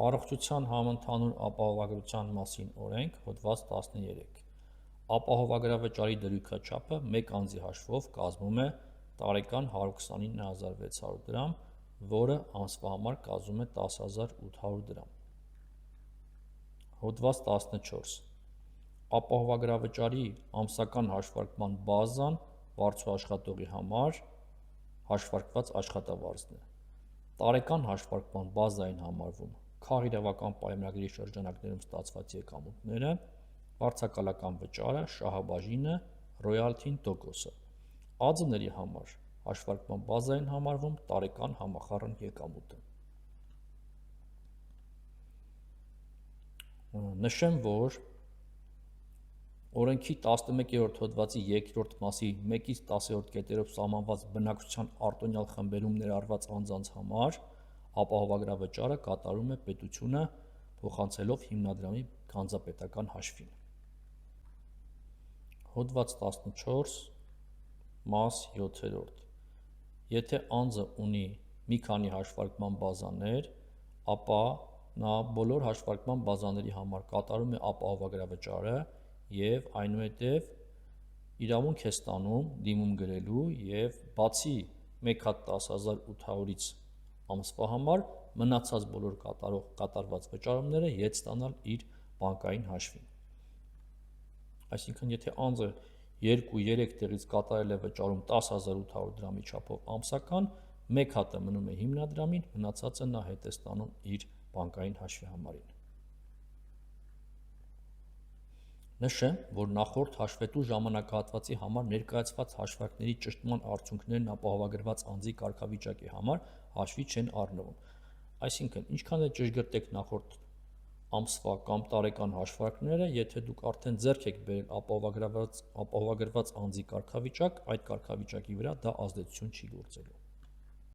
Առողջության համընդհանուր ապահովագրության մասին օրենք, հոդված 13։ Ապահովագրավճարի դրույքա չափը մեկ անձի հաշվով կազմում է տարեկան 129,600 դրամ, որը ամսվա համար կազմում է 10,800 դրամ։ Հոդված 14։ Ապահովագրավճարի ամսական հաշվարկման բազան վարձուաշխատողի համար հաշվարկված աշխատավարձն է։ Տարեկան հաշվարկման բազային համարվում քաղիրավական պայմանագրի շրջանակներում ստացված եկամուտները, վարձակալական վճարը, շահաբաժինը, ռոյալթին տոկոսը։ Ածների համար հաշվարկման բազային համարվում տարեկան համախառն եկամուտը։ Նշեմ, որ օրենքի 11-րդ հոդվածի 2-րդ մասի 1-ից 10-րդ կետերով սահմանված բնակչության արտոնյալ խմբերում ներառված անձանց համար ապահովագրավճարը կատարում է պետությունը, փոխանցելով հիմնադրամի գանձապետական հաշվին։ Հոդված 14 մաս 7-րդ։ Եթե անձը ունի մի քանի հաշվարկման բազաներ, ապա նա բոլոր հաշվարկման բազաների համար կատարում է ապահովագրավճարը և այնուհետև իրավունք է ստանում դիմում գրելու և բացի մեկ հատ 10,800-ից ամսվա համար մնացած բոլոր կատարված վճարումները ետ ստանալ իր բանկային հաշվին։ Այսինքն, եթե անձը 2-3 տեղից կատարել է վճարում 10,800 դրամի չափով ամսական, մեկ հատը մնում է հիմնադրամին, մնացածը նա հետ է ստանում իր բանկային հաշվի համարին։ Նշեմ, որ նախորդ հաշվետու ժամանակահատվածի համար ներկայացված հաշվարկների ճշտման արդյունքներն ապահովագրված անձի կարգավիճակի համար հաշվի չեն առնվում։ Այսինքն, ինչքան էլ ճշգրտեք նախորդ ամսվա կամ տարեկան հաշվարկները, եթե դուք արդեն ձեռք եք բերել ապահովագրված անձի կարգավիճակ, այդ կարգավիճակի վրա դա ազդեցություն չի գործելու։